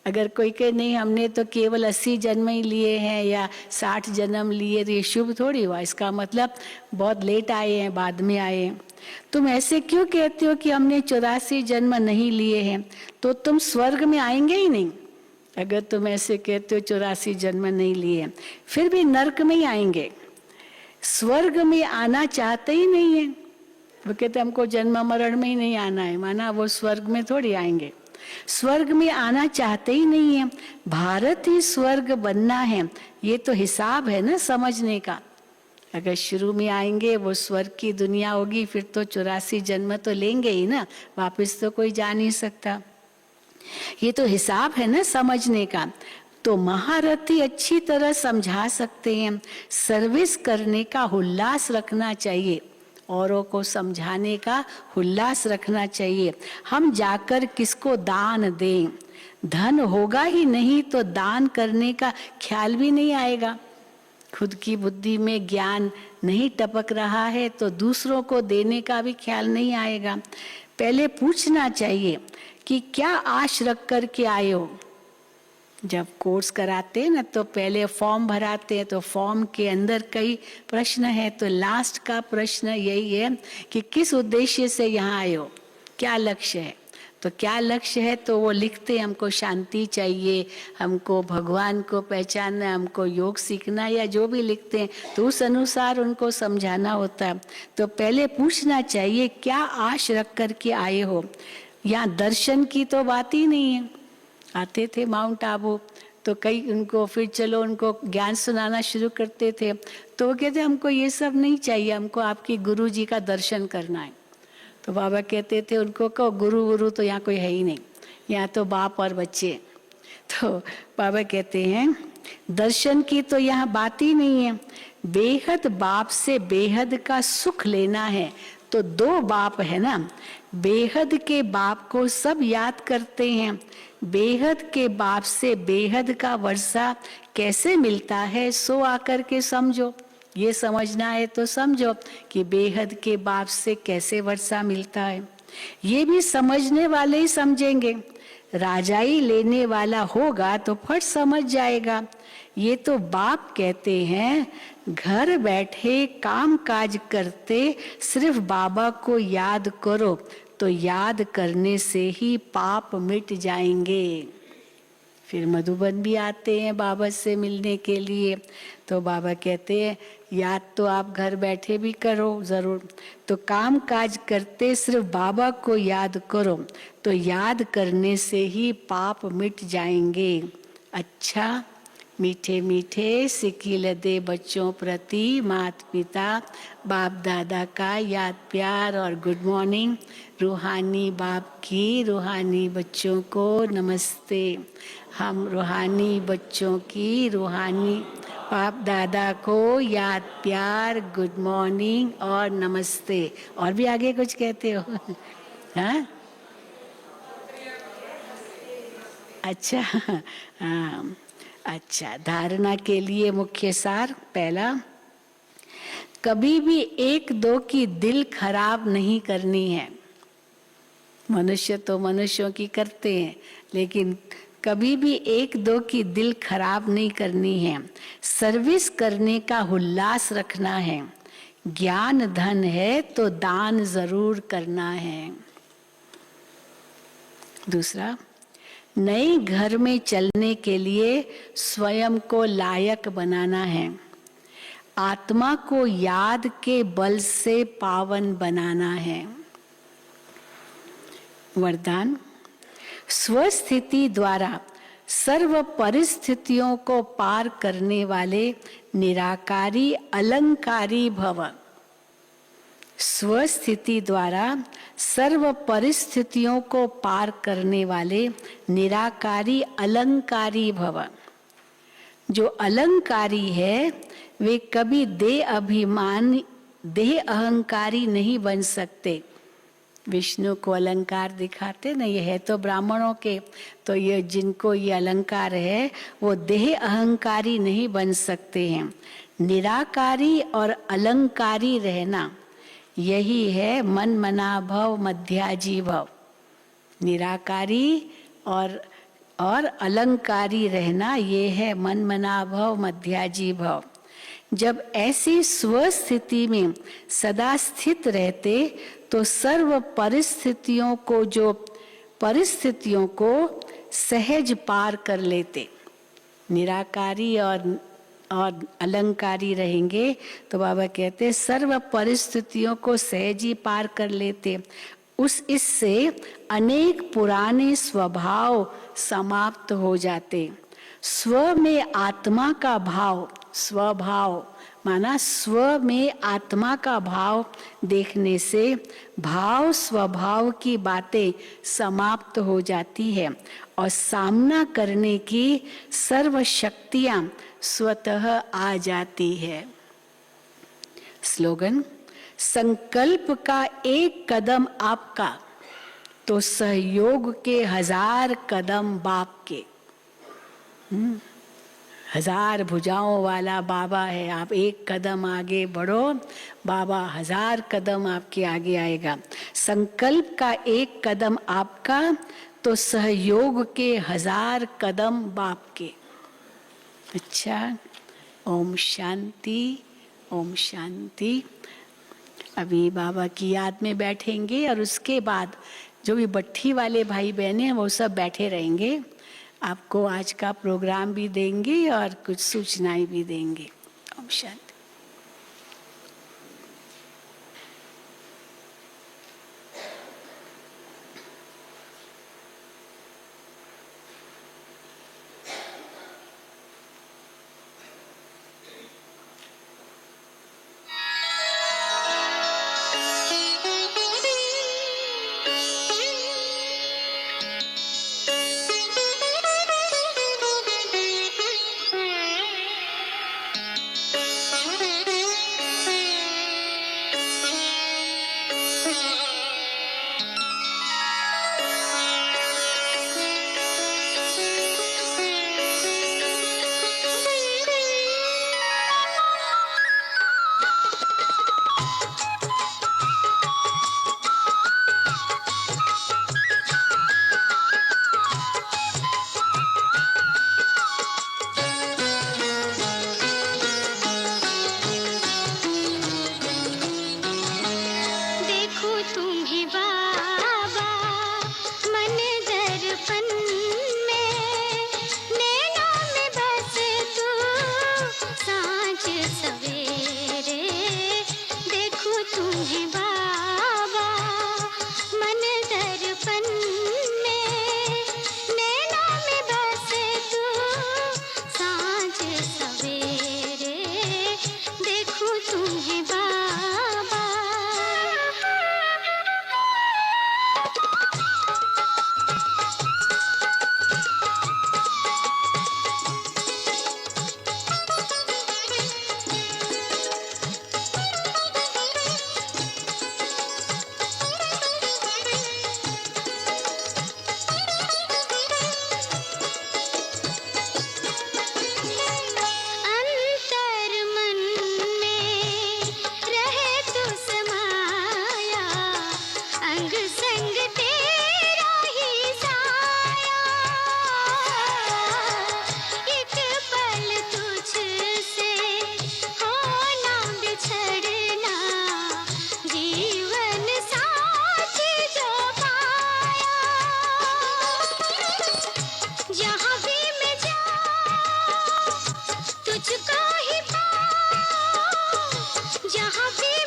अगर कोई कहे नहीं हमने तो केवल 80 जन्म ही लिए हैं या 60 जन्म लिए, तो ये शुभ थोड़ी हुआ। इसका मतलब बहुत लेट आए हैं, बाद में आए हैं। तुम ऐसे क्यों कहते हो कि हमने 84 जन्म नहीं लिए हैं? तो तुम स्वर्ग में आएंगे ही नहीं अगर तुम ऐसे कहते हो 84 जन्म नहीं लिए, फिर भी नरक में ही आएंगे। स्वर्ग में आना चाहते ही नहीं है। वो कहते हमको जन्म मरण में ही नहीं आना है, माना वो स्वर्ग में थोड़ी आएंगे। स्वर्ग में आना चाहते ही नहीं है। भारत ही स्वर्ग बनना है, ये तो हिसाब है ना समझने का। अगर शुरू में आएंगे वो स्वर्ग की दुनिया होगी, फिर तो 84 जन्म तो लेंगे ही ना, वापस तो कोई जा नहीं सकता। ये तो हिसाब है ना समझने का। तो महारथी अच्छी तरह समझा सकते हैं। सर्विस करने का उल्लास रखना चाहिए, औरों को समझाने का उल्लास रखना चाहिए। हम जाकर किसको दान दें? धन होगा ही नहीं तो दान करने का ख्याल भी नहीं आएगा। खुद की बुद्धि में ज्ञान नहीं टपक रहा है तो दूसरों को देने का भी ख्याल नहीं आएगा। पहले पूछना चाहिए कि क्या आश रख कर के आए हो। जब कोर्स कराते हैं ना तो पहले फॉर्म भराते हैं, तो फॉर्म के अंदर कई प्रश्न है, तो लास्ट का प्रश्न यही है कि किस उद्देश्य से यहाँ आए हो, क्या लक्ष्य है। तो क्या लक्ष्य है तो वो लिखते हैं हमको शांति चाहिए, हमको भगवान को पहचानना, हमको योग सीखना, या जो भी लिखते हैं तो उस अनुसार उनको समझाना होता है। तो पहले पूछना चाहिए क्या आश रख कर के आए हो। यहाँ दर्शन की तो बात ही नहीं है। आते थे माउंट आबू तो कई उनको फिर चलो उनको ज्ञान सुनाना शुरू करते थे, तो वो कहते हमको ये सब नहीं चाहिए, हमको आपकी गुरु जी का दर्शन करना है। तो बाबा कहते थे उनको कहो गुरु तो यहाँ कोई है ही नहीं, यहाँ तो बाप और बच्चे। तो बाबा कहते हैं दर्शन की तो यहाँ बात ही नहीं है। बेहद बाप से बेहद का सुख लेना है तो दो बाप है ना। बेहद के बाप को सब याद करते हैं, बेहद के बाप से बेहद का वर्षा कैसे मिलता है सो आकर के समझो। ये समझना है तो समझो कि बेहद के बाप से कैसे वर्षा मिलता है। ये भी समझने वाले ही समझेंगे। राजाई लेने वाला होगा तो फट समझ जाएगा। ये तो बाप कहते हैं घर बैठे काम काज करते सिर्फ बाबा को याद करो तो याद करने से ही पाप मिट जाएंगे। फिर मधुबन भी आते हैं बाबा से मिलने के लिए, तो बाबा कहते हैं याद तो आप घर बैठे भी करो जरूर, तो काम काज करते सिर्फ बाबा को याद करो तो याद करने से ही पाप मिट जाएंगे। अच्छा मीठे मीठे सिकिल दे बच्चों प्रति माता पिता बाप दादा का याद प्यार और गुड मॉर्निंग। रूहानी बाप की रूहानी बच्चों को नमस्ते। हम रूहानी बच्चों की रूहानी बाप दादा को याद प्यार गुड मॉर्निंग और नमस्ते। और भी आगे कुछ कहते हो? हाँ अच्छा, हाँ अच्छा। धारणा के लिए मुख्य सार पहला, कभी भी एक दो की दिल खराब नहीं करनी है। मनुष्य तो मनुष्यों की करते हैं, लेकिन कभी भी एक दो की दिल खराब नहीं करनी है। सर्विस करने का उल्लास रखना है। ज्ञान धन है तो दान जरूर करना है। दूसरा, नए घर में चलने के लिए स्वयं को लायक बनाना है। आत्मा को याद के बल से पावन बनाना है। वरदान, स्वस्थिति द्वारा सर्व परिस्थितियों को पार करने वाले निराकारी अलंकारी भव। स्वस्थिति द्वारा सर्व परिस्थितियों को पार करने वाले निराकारी अलंकारी भव। जो अलंकारी है वे कभी देह अहंकारी नहीं बन सकते। विष्णु को अलंकार दिखाते ना, ये है तो ब्राह्मणों के, तो ये जिनको ये अलंकार है वो देह अहंकारी नहीं बन सकते हैं। निराकारी और अलंकारी रहना यही है मन मना भव मध्याजी भव। निराकारी और अलंकारी रहना ये है मन मना भव मध्याजी भव। जब ऐसी स्वस्थिति में सदा स्थित रहते तो सर्व परिस्थितियों को सहज पार कर लेते। निराकारी और अलंकारी रहेंगे तो बाबा कहते सर्व परिस्थितियों को सहज ही पार कर लेते। इससे अनेक पुराने स्वभाव समाप्त हो जाते। स्व में आत्मा का भाव, स्वभाव माना स्व में आत्मा का भाव देखने से भाव स्वभाव की बातें समाप्त हो जाती है और सामना करने की सर्व शक्तियां स्वतः आ जाती है। स्लोगन, संकल्प का एक कदम आपका तो सहयोग के 1000 कदम बाप के। 1000 भुजाओं वाला बाबा है। आप एक कदम आगे बढ़ो, बाबा 1000 कदम आपके आगे आएगा। संकल्प का एक कदम आपका तो सहयोग के 1000 कदम बाप के। अच्छा, ओम शांति, ओम शांति। अभी बाबा की याद में बैठेंगे और उसके बाद जो भी भट्ठी वाले भाई बहने हैं वो सब बैठे रहेंगे। आपको आज का प्रोग्राम भी देंगे और कुछ सूचनाएं भी देंगे। ओम शांति।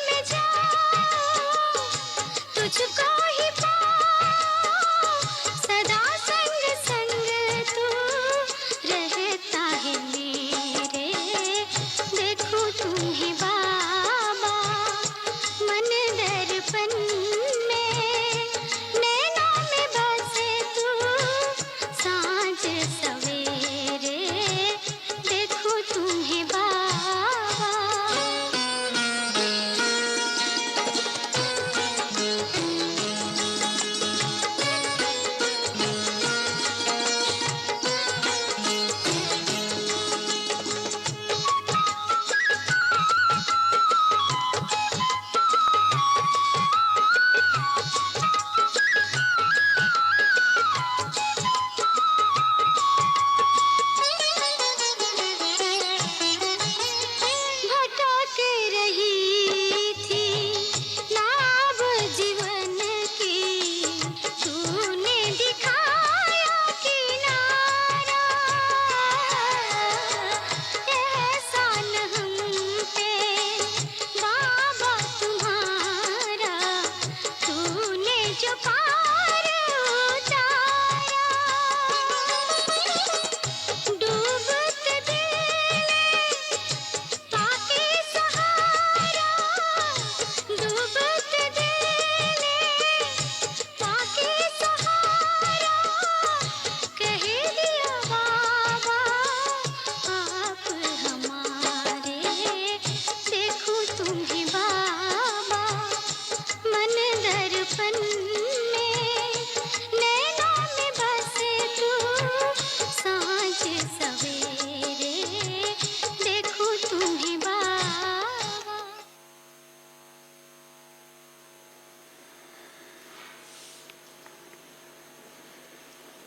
में जाऊं तुझको